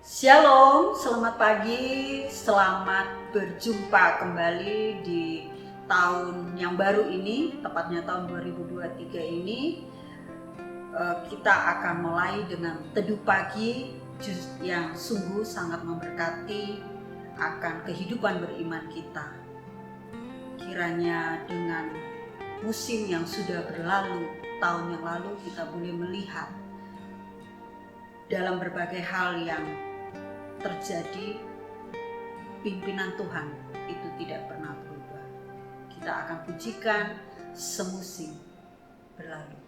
Shalom, selamat pagi, selamat berjumpa kembali di tahun yang baru ini, tepatnya tahun 2023 ini. Kita akan mulai dengan teduh pagi yang sungguh sangat memberkati akan kehidupan beriman kita. Kiranya dengan musim yang sudah berlalu, tahun yang lalu kita boleh melihat dalam berbagai hal yang terjadi, pimpinan Tuhan itu tidak pernah berubah. Kita akan pujikan semusim berlalu.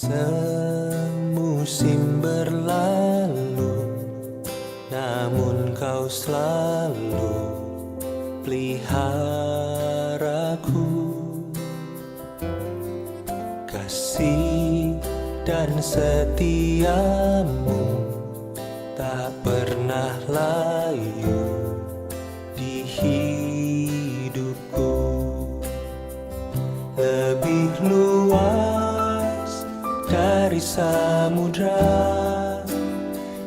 Semusim berlalu, namun kau selalu peliharaku. Kasih dan setiamu tak pernah layu di hidupku. Lebih luas dari samudra,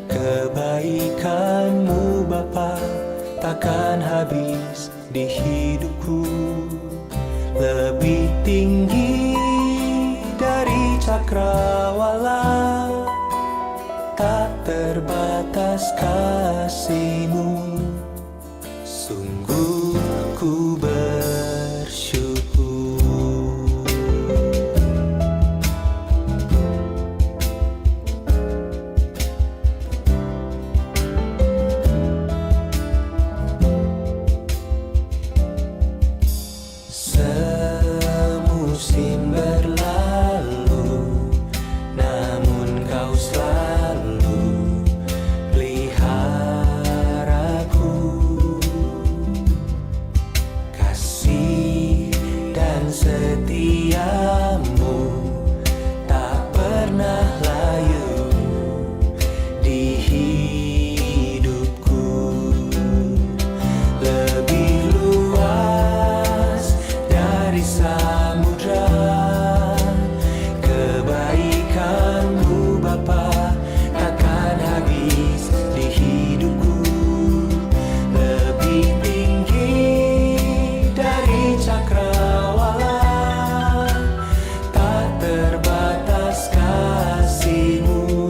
kebaikanmu Bapa takkan habis di hidupku. Lebih tinggi dari cakrawala, tak terbatas kasih-Mu. Sungguh ku bersyukur. Semusim berlalu, namun kau selalu peliharaku. Kasih dan setiamu tak pernah layu di hidupku. Lebih luas dari samudra, kebaikanmu Bapa takkan habis di hidupku. Lebih tinggi dari cakrawala, tak terbatas kasih-Mu.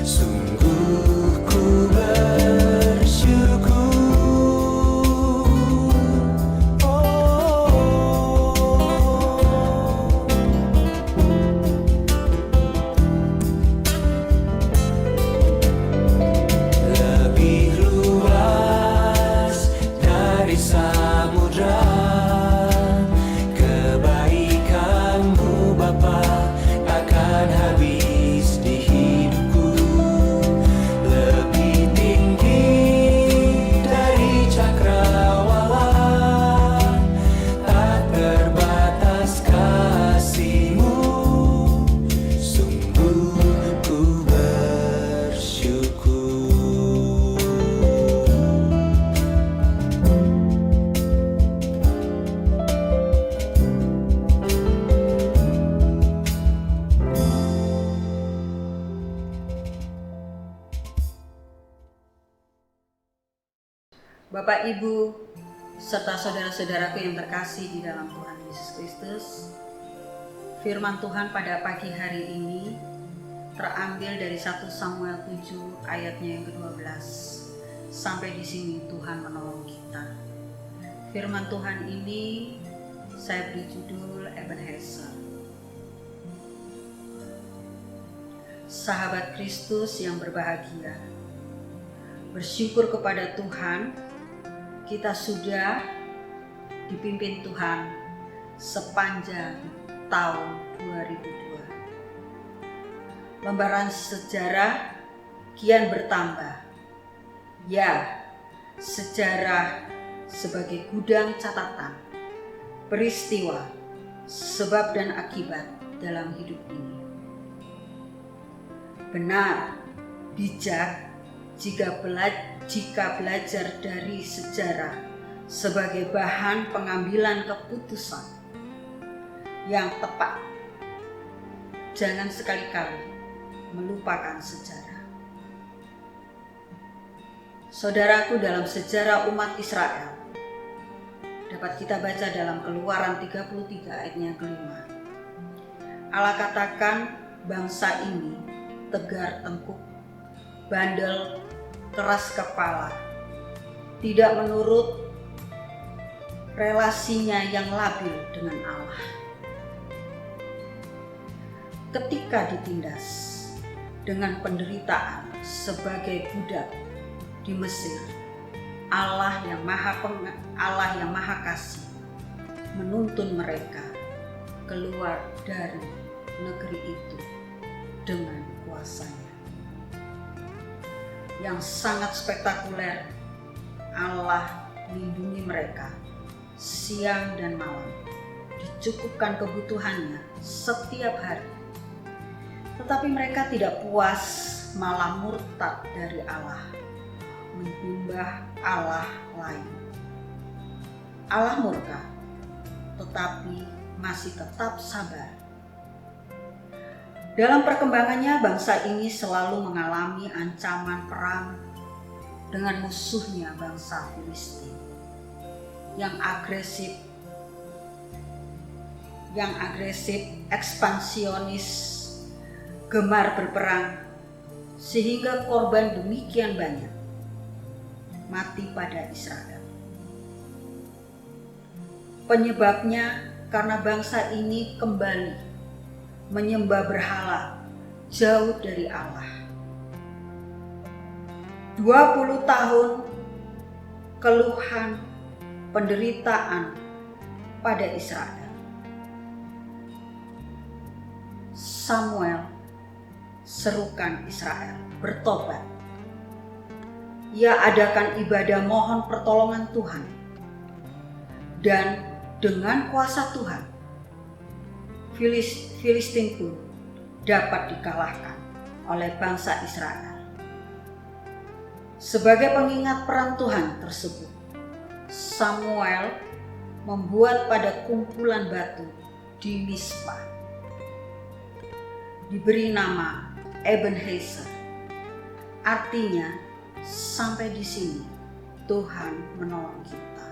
Sungguh ku bersyukur. Lebih luas dari samudra, kebaikanmu Bapa takkan habis di hidupku. Lebih tinggi dari cakrawala, tak terbatas kasih-Mu. Sungguh ku bersyukur. Bapak, Ibu, serta saudara-saudaraku yang terkasih di dalam Tuhan Yesus Kristus, firman Tuhan pada pagi hari ini terambil dari 1 Samuel 7 ayatnya yang ke-12. Sampai di sini Tuhan menolong kita. Firman Tuhan ini saya beri judul Ebenezer. Sahabat Kristus yang berbahagia, bersyukur kepada Tuhan, kita sudah dipimpin Tuhan sepanjang tahun 2002. Lembaran sejarah kian bertambah. Ya, sejarah sebagai gudang catatan, peristiwa, sebab dan akibat dalam hidup ini. benar, bijak jika belajar dari sejarah sebagai bahan pengambilan keputusan yang tepat. Jangan sekali-kali melupakan sejarah. Saudaraku, dalam sejarah umat Israel dapat kita baca dalam Keluaran 33 ayatnya kelima. Allah katakan bangsa ini tegar tengkuk, bandel, keras kepala, tidak menurut relasinya yang labil dengan Allah. Ketika ditindas dengan penderitaan sebagai budak di Mesir, Allah yang Maha Kasih menuntun mereka keluar dari negeri itu dengan kuasanya yang sangat spektakuler. Allah lindungi mereka siang dan malam, dicukupkan kebutuhannya setiap hari. Tetapi mereka tidak puas, malah murtad dari Allah, menyembah Allah lain. Allah murka, tetapi masih tetap sabar. Dalam perkembangannya, bangsa ini selalu mengalami ancaman perang dengan musuhnya, bangsa Filistin yang agresif, ekspansionis, gemar berperang, sehingga korban demikian banyak mati pada Israel. Penyebabnya karena bangsa ini kembali menyembah berhala jauh dari Allah. 20 tahun keluhan, penderitaan pada Israel. Samuel serukan Israel bertobat. Ia adakan ibadah mohon pertolongan Tuhan, dan dengan kuasa Tuhan Filistin pun dapat dikalahkan oleh bangsa Israel. Sebagai pengingat perang Tuhan tersebut, Samuel membuat pada kumpulan batu di Mispa diberi nama Ebenezer, artinya sampai di sini Tuhan menolong kita.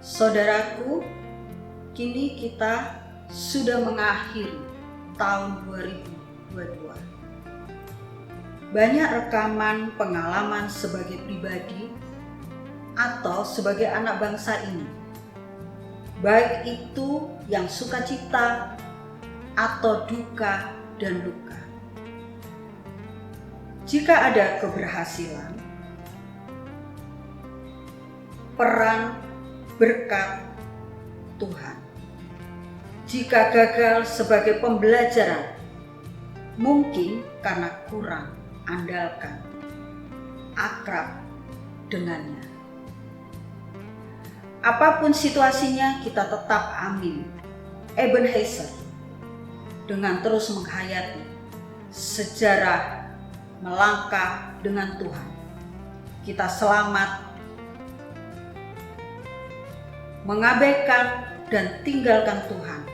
Saudaraku, kini kita sudah mengakhiri tahun 2022. Banyak rekaman pengalaman sebagai pribadi atau sebagai anak bangsa ini, baik itu yang sukacita atau duka dan luka. Jika ada keberhasilan, peran berkat Tuhan. Jika gagal sebagai pembelajaran, mungkin karena kurang andalkan, akrab dengannya. Apapun situasinya, kita tetap ambil Ebenezer dengan terus menghayati sejarah melangkah dengan Tuhan. Kita selamat mengabaikan dan tinggalkan Tuhan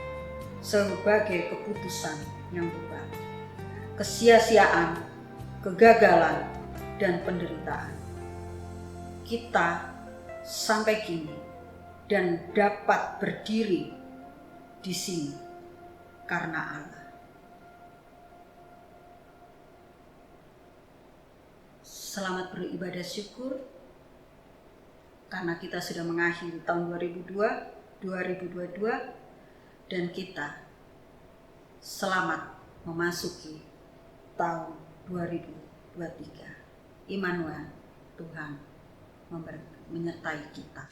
sebagai keputusan yang beban, kesia-siaan, kegagalan, dan penderitaan. Kita sampai kini dan dapat berdiri di sini karena Allah. Selamat beribadah syukur karena kita sudah mengakhiri tahun 2022 dan kita selamat memasuki tahun 2023. Immanuel, Tuhan menyertai kita.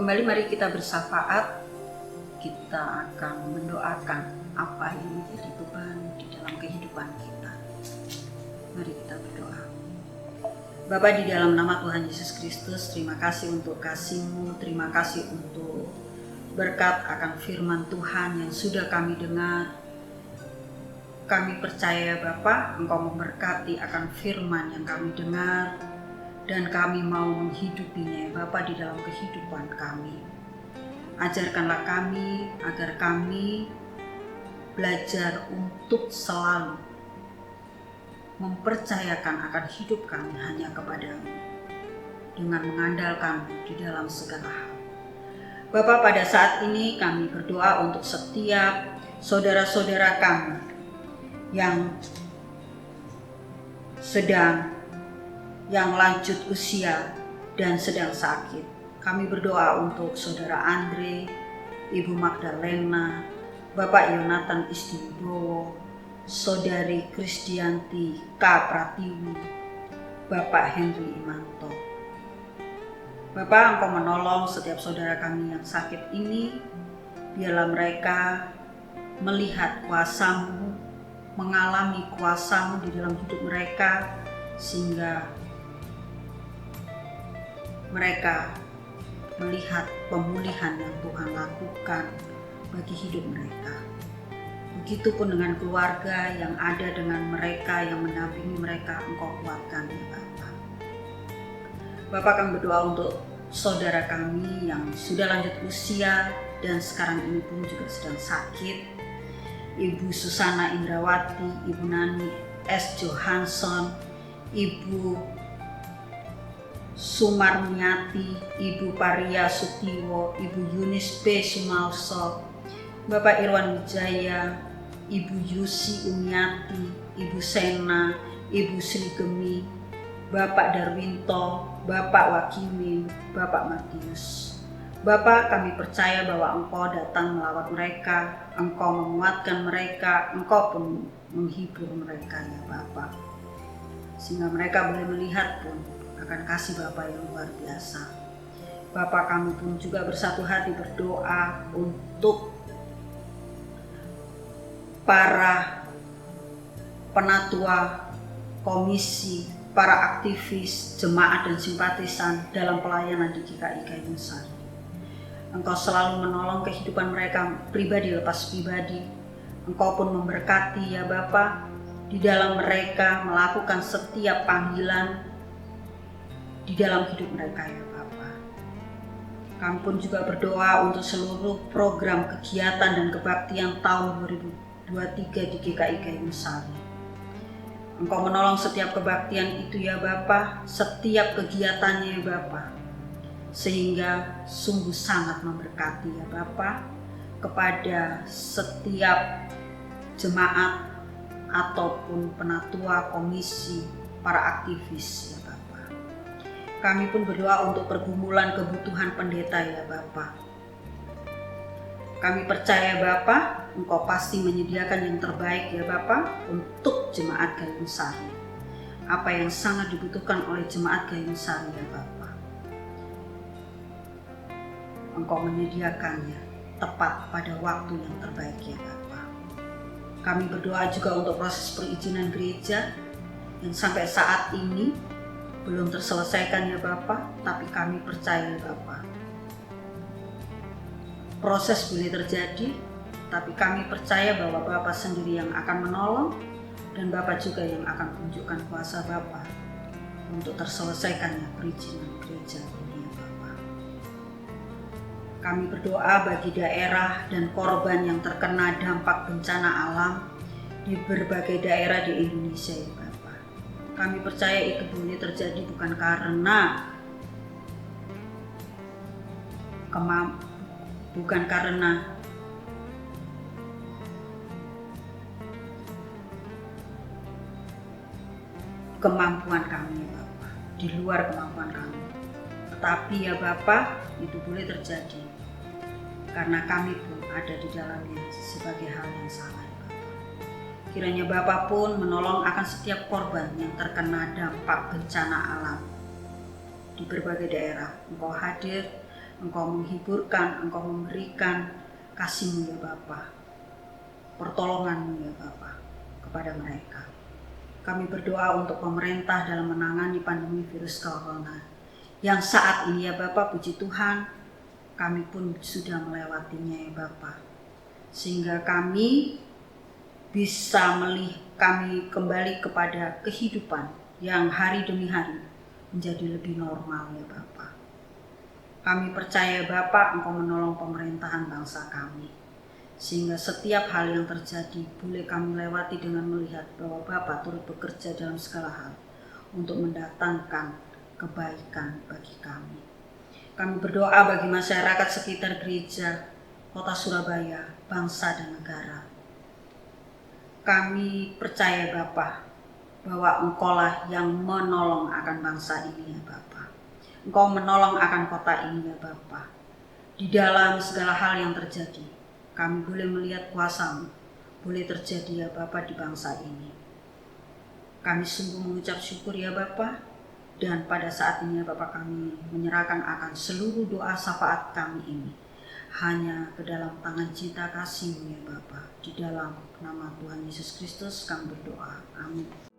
Kembali mari kita bersyafaat. Kita akan mendoakan apa yang menjadi beban di dalam kehidupan kita. Mari kita berdoa. Bapa, di dalam nama Tuhan Yesus Kristus, terima kasih untuk kasih-Mu, terima kasih untuk berkat akan firman Tuhan yang sudah kami dengar. Kami percaya Bapa, Engkau memberkati akan firman yang kami dengar, dan kami mau menghidupinya Bapa di dalam kehidupan kami. Ajarkanlah kami agar kami belajar untuk selalu mempercayakan akan hidup kami hanya kepadamu, dengan mengandalkan di dalam segala hal. Bapa, pada saat ini kami berdoa untuk setiap saudara-saudara kami yang lanjut usia dan sedang sakit. Kami berdoa untuk Saudara Andre, Ibu Magdalena, Bapak Yonatan Istiwibowo, Saudari Krisdianti K. Pratiwi, Bapak Henry Imanto. Bapak, Engkau menolong setiap saudara kami yang sakit ini. Biarlah mereka melihat kuasa-Mu, mengalami kuasa-Mu di dalam hidup mereka, sehingga mereka melihat pemulihan yang Tuhan lakukan bagi hidup mereka. Begitupun dengan keluarga yang ada dengan mereka, yang mendampingi mereka, Engkau kuatkan ya Bapa. Bapak, kami berdoa untuk saudara kami yang sudah lanjut usia dan sekarang ini pun juga sedang sakit. Ibu Susana Indrawati, Ibu Nani S. Johansson, Ibu Sumarniati, Ibu Paria Sutiwo, Ibu Yunis P. Sumalso, Bapak Irwan Wijaya, Ibu Yusi Umiati, Ibu Sena, Ibu Sri Gemi, Bapak Darwinto, Bapak Wakimin, Bapak Matius. Bapak, kami percaya bahwa Engkau datang melawat mereka, Engkau menguatkan mereka, Engkau pun menghibur mereka ya Bapak, sehingga mereka boleh melihat pun akan kasih Bapa yang luar biasa. Bapa, kami pun juga bersatu hati berdoa untuk para penatua, komisi, para aktivis, jemaat dan simpatisan dalam pelayanan di GKI Kayu Sari. Engkau selalu menolong kehidupan mereka pribadi lepas pribadi. Engkau pun memberkati ya Bapa di dalam mereka melakukan setiap panggilan di dalam hidup mereka ya Bapa. Kami pun juga berdoa untuk seluruh program kegiatan dan kebaktian tahun 2023 di GKI Kayu Sari. Engkau menolong setiap kebaktian itu ya Bapa, setiap kegiatannya ya Bapa, sehingga sungguh sangat memberkati ya Bapa kepada setiap jemaat ataupun penatua, komisi, para aktivis ya Bapa. Kami pun berdoa untuk pergumulan kebutuhan pendeta ya Bapa. Kami percaya Bapa, Engkau pasti menyediakan yang terbaik ya Bapa untuk jemaat Kayu Sari. Apa yang sangat dibutuhkan oleh jemaat Kayu Sari ya Bapa, Engkau menyediakannya tepat pada waktu yang terbaik ya Bapa. Kami berdoa juga untuk proses perizinan gereja yang sampai saat ini belum terselesaikan ya Bapa, tapi kami percaya ya Bapa, proses boleh terjadi, tapi kami percaya bahwa Bapa sendiri yang akan menolong, dan Bapa juga yang akan tunjukkan kuasa Bapa untuk terselesaikannya perizinan gereja ini ya Bapa. Kami berdoa bagi daerah dan korban yang terkena dampak bencana alam di berbagai daerah di Indonesia ya Bapa. Kami percaya itu boleh terjadi bukan karena kemampuan kami ya Bapa, di luar kemampuan kami. Tetapi ya Bapa, itu boleh terjadi karena kami pun ada di dalamnya sebagai hal yang sama ya Bapa. Kiranya Bapa pun menolong akan setiap korban yang terkena dampak bencana alam di berbagai daerah. Engkau hadir Engkau menghiburkan, Engkau memberikan kasih-Mu ya Bapa, pertolongan-Mu ya Bapa kepada mereka. Kami berdoa untuk pemerintah dalam menangani pandemi virus corona yang saat ini ya Bapa, puji Tuhan, kami pun sudah melewatinya ya Bapa. Sehingga kami bisa kami kembali kepada kehidupan yang hari demi hari menjadi lebih normal ya Bapa. Kami percaya Bapa, Engkau menolong pemerintahan bangsa kami. Sehingga setiap hal yang terjadi boleh kami lewati dengan melihat bahwa Bapa turut bekerja dalam segala hal untuk mendatangkan kebaikan bagi kami. Kami berdoa bagi masyarakat sekitar gereja, kota Surabaya, bangsa dan negara. Kami percaya Bapa bahwa Engkaulah yang menolong akan bangsa ini ya Bapa. Engkau menolong akan kota ini ya Bapa. Di dalam segala hal yang terjadi, kami boleh melihat kuasa-Mu, boleh terjadi ya Bapa di bangsa ini. Kami sungguh mengucap syukur ya Bapa, dan pada saat ini ya Bapa, kami menyerahkan akan seluruh doa syafaat kami ini hanya ke dalam tangan cinta kasih-Mu ya Bapa. Di dalam nama Tuhan Yesus Kristus kami berdoa. Amin.